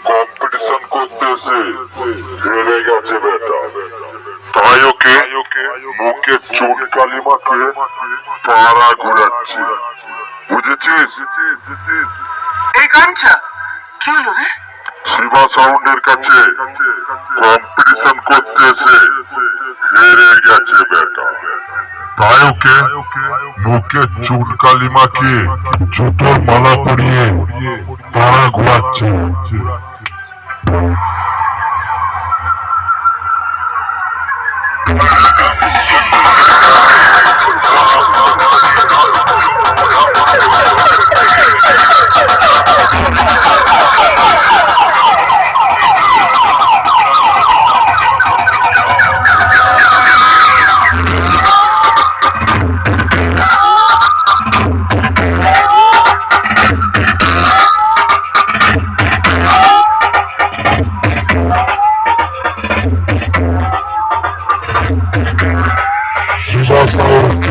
Competition করতেছে, হেরে গেছে বেটা। তাই ওকে মুখে চুনকালি মাখিয়ে পাড়া ঘোরাচ্ছি, বুঝেছিস? এই কাঞ্চা কি হলো রে? শিবা সাউন্ডের কাছে কম্পিটিশন করতে এসে হেরে গেছে বেটা। তাই ওকে মুখে চুনকালি মাখিয়ে জুতোর মালা পরিয়ে পাড়া ঘোরাচ্ছে। শিবা সাউন্ড